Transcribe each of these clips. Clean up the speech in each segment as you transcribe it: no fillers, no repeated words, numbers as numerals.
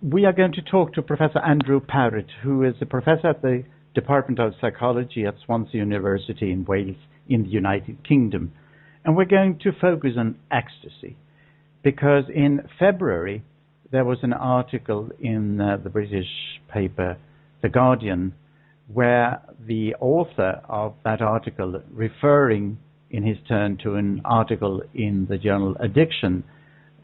we are going to talk to Professor Andrew Parrott, who is a professor at the Department of Psychology at Swansea University in Wales in the United Kingdom. And we're going to focus on ecstasy, because in February there was an article in the British paper, The Guardian, where the author of that article, referring in his turn to an article in the journal Addiction,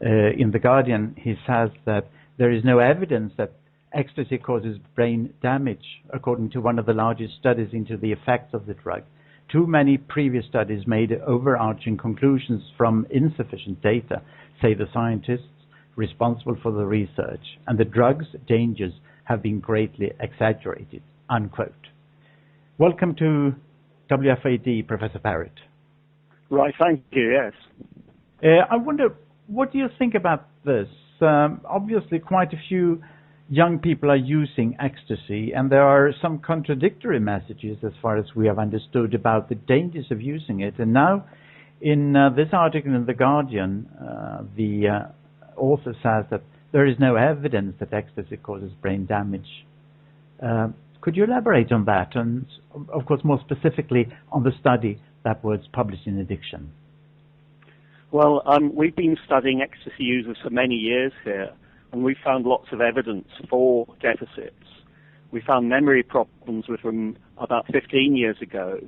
in The Guardian, he says that there is no evidence that ecstasy causes brain damage, according to one of the largest studies into the effects of the drug. Too many previous studies made overarching conclusions from insufficient data, say the scientists responsible for the research, and the drug's dangers have been greatly exaggerated, unquote. Welcome to WFAD, Professor Parrott. Right, thank you, yes. I wonder, what do you think about this? Obviously, quite a few young people are using ecstasy, and there are some contradictory messages, as far as we have understood, about the dangers of using it. And now, in this article in The Guardian, the author says that there is no evidence that ecstasy causes brain damage. Could you elaborate on that, and, of course, more specifically on the study that was published in Addiction? Well, we've been studying ecstasy users for many years here, and we found lots of evidence for deficits. We found memory problems with them about 15 years ago,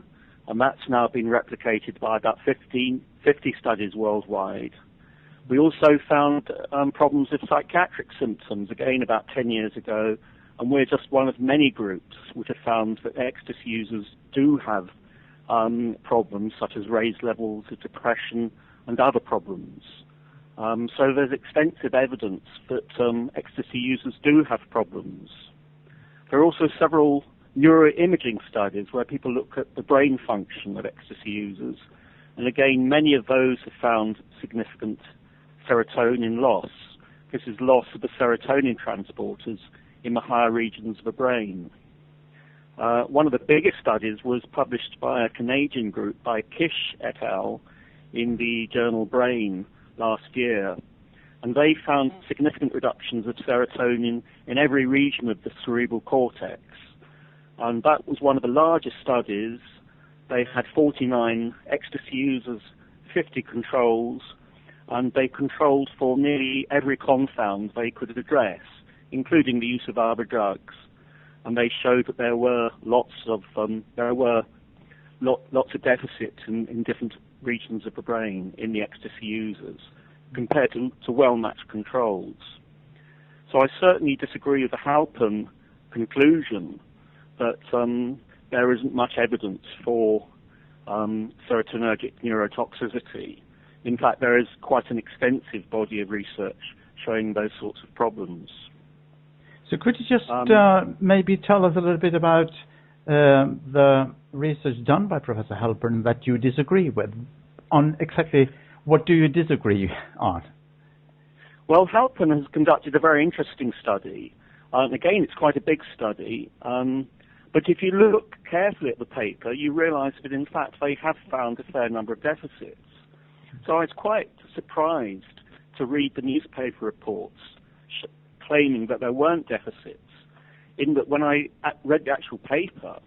and that's now been replicated by about 50 studies worldwide. We also found problems with psychiatric symptoms, again about 10 years ago, and we're just one of many groups which have found that ecstasy users do have problems such as raised levels of depression and other problems. So there's extensive evidence that ecstasy users do have problems. There are also several neuroimaging studies where people look at the brain function of ecstasy users, and again, many of those have found significant serotonin loss. This is loss of the serotonin transporters in the higher regions of the brain. One of the biggest studies was published by a Canadian group, by Kish et al., in the journal Brain last year, and they found significant reductions of serotonin in every region of the cerebral cortex. And that was one of the largest studies. They had 49 ecstasy users, 50 controls, and they controlled for nearly every confound they could address, including the use of other drugs. And they showed that there were lots of deficits in different regions of the brain in the ecstasy users compared to well-matched controls. So I certainly disagree with the Halpern conclusion that there isn't much evidence for serotonergic neurotoxicity. In fact, there is quite an extensive body of research showing those sorts of problems. So could you just maybe tell us a little bit about the research done by Professor Halpern that you disagree with? On exactly what do you disagree on? Well, Halpern has conducted a very interesting study. And again, it's quite a big study. But if you look carefully at the paper, you realize that, in fact, they have found a fair number of deficits. So I was quite surprised to read the newspaper reports claiming that there weren't deficits, in that when I read the actual paper,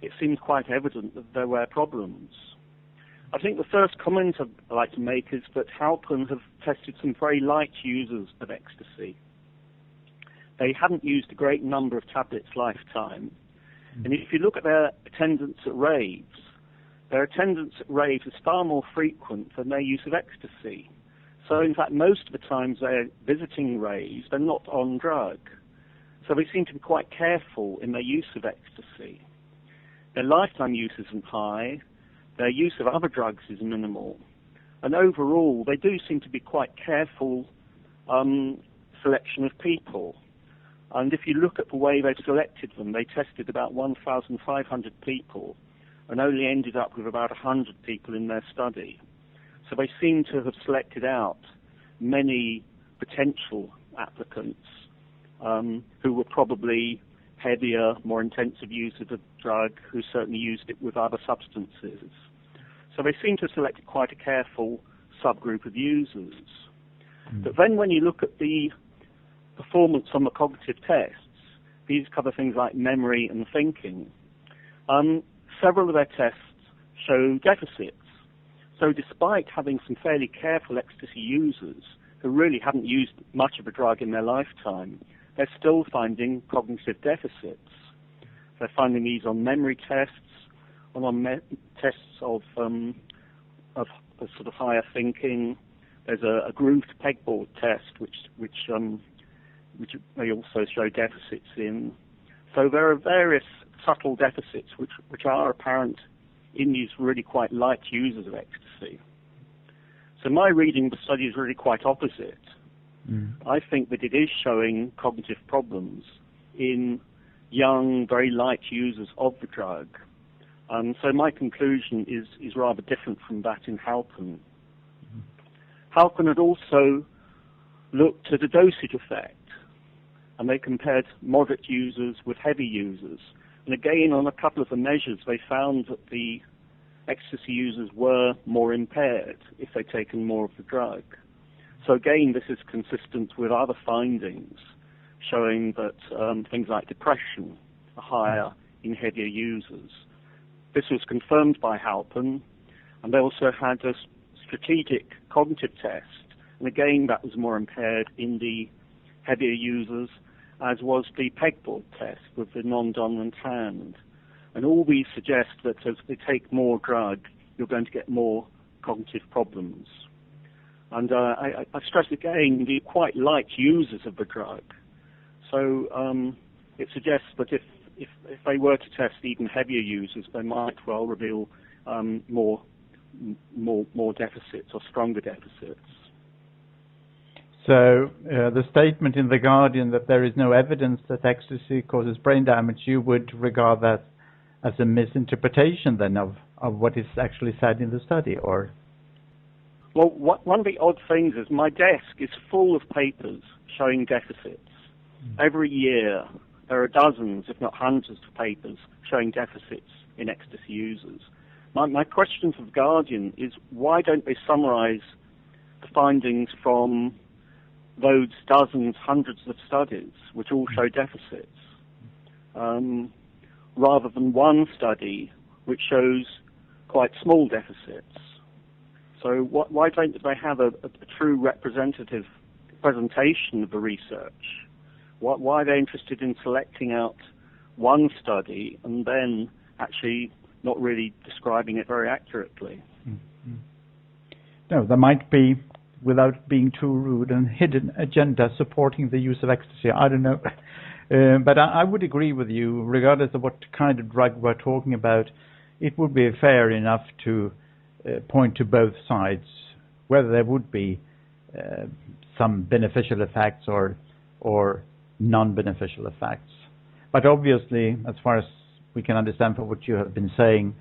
it seemed quite evident that there were problems. I think the first comment I'd like to make is that Halpern have tested some very light users of ecstasy. They haven't used a great number of tablets lifetime. And if you look at their attendance at raves, their attendance at raves is far more frequent than their use of ecstasy. So in fact, most of the times they're visiting raves, they're not on drug. So they seem to be quite careful in their use of ecstasy. Their lifetime use isn't high. Their use of other drugs is minimal. And overall, they do seem to be quite careful selection of people. And if you look at the way they've selected them, they tested about 1,500 people and only ended up with about 100 people in their study. So they seem to have selected out many potential applicants who were probably heavier, more intensive users of the drug, who certainly used it with other substances. So they seem to have selected quite a careful subgroup of users. But then when you look at the performance on the cognitive tests. These cover things like memory and thinking. Several of their tests show deficits. So despite having some fairly careful ecstasy users who really haven't used much of a drug in their lifetime, they're still finding cognitive deficits. They're finding these on memory tests, and on tests of sort of higher thinking. There's a grooved pegboard test, which they also show deficits in. So there are various subtle deficits which are apparent in these really quite light users of ecstasy. So my reading of the study is really quite opposite. I think that it is showing cognitive problems in young, very light users of the drug. So my conclusion is rather different from that in Halpin. Halpin had also looked at a dosage effect, and they compared moderate users with heavy users. And again, on a couple of the measures, they found that the ecstasy users were more impaired if they'd taken more of the drug. So again, this is consistent with other findings showing that things like depression are higher in heavier users. This was confirmed by Halpin, and they also had a strategic cognitive test, and again that was more impaired in the heavier users, as was the pegboard test with the non-dominant hand. And all these suggest that as they take more drug, you're going to get more cognitive problems. And I stress again, the quite light users of the drug. So it suggests that if they were to test even heavier users, they might well reveal more deficits or stronger deficits. So the statement in The Guardian that there is no evidence that ecstasy causes brain damage, you would regard that as a misinterpretation then of what is actually said in the study, or? Well, one of the odd things is my desk is full of papers showing deficits. Every year there are dozens, if not hundreds, of papers showing deficits in ecstasy users. My question to The Guardian is, why don't they summarize the findings from those dozens, hundreds of studies which all show deficits, rather than one study which shows quite small deficits? So why don't they have a true representative presentation of the research? Why are they interested in selecting out one study and then actually not really describing it very accurately? Mm-hmm. No, there might be, without being too rude, a hidden agenda supporting the use of ecstasy. I don't know. But I would agree with you, regardless of what kind of drug we're talking about, it would be fair enough to point to both sides, whether there would be some beneficial effects or non-beneficial effects. But obviously, as far as we can understand from what you have been saying,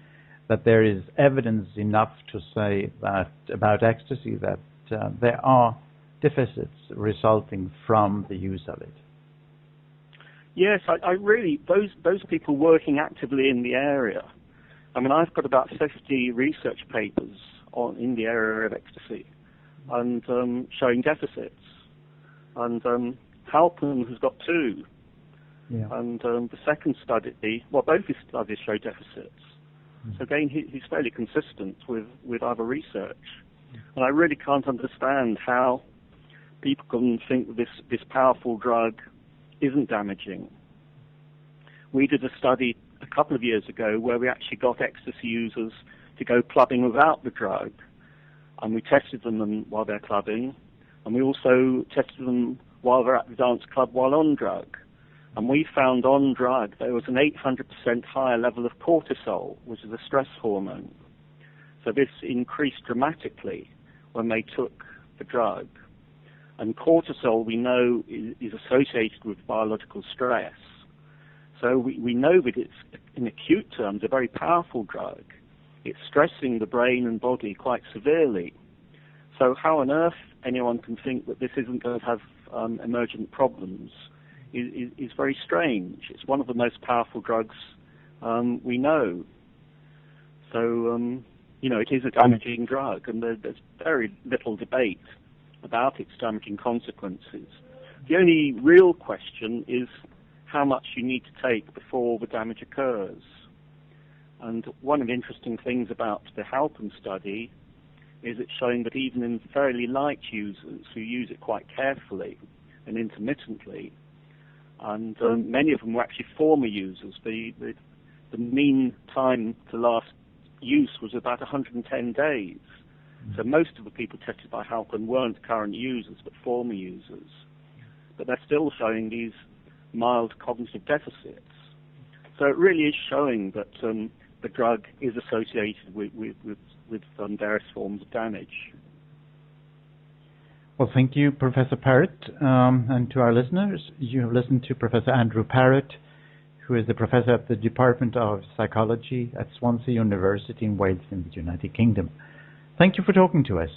that there is evidence enough to say that about ecstasy that there are deficits resulting from the use of it. Yes, I really, those people working actively in the area, I mean, I've got about 50 research papers in the area of ecstasy and showing deficits. And Halpin has got 2. Yeah. And the second study, well, both his studies show deficits. So again, he's fairly consistent with other research. And I really can't understand how people can think that this powerful drug isn't damaging. We did a study a couple of years ago where we actually got ecstasy users to go clubbing without the drug. And we tested them while they're clubbing. And we also tested them while they're at the dance club while on drug. And we found on drug there was an 800% higher level of cortisol, which is a stress hormone. So this increased dramatically when they took the drug. And cortisol, we know, is associated with biological stress. So we know that it's, in acute terms, a very powerful drug. It's stressing the brain and body quite severely. So how on earth anyone can think that this isn't going to have emergent problems is very strange. It's one of the most powerful drugs we know. So, it is a damaging drug, and there's very little debate about its damaging consequences. The only real question is how much you need to take before the damage occurs. And one of the interesting things about the Halpin study is it's showing that even in fairly light users who use it quite carefully and intermittently, and many of them were actually former users, the mean time to last use was about 110 days. So most of the people tested by Halpin weren't current users, but former users. But they're still showing these mild cognitive deficits. So it really is showing that the drug is associated with various forms of damage. Well, thank you, Professor Parrott. And to our listeners, you have listened to Professor Andrew Parrott, who is the professor at the Department of Psychology at Swansea University in Wales in the United Kingdom. Thank you for talking to us.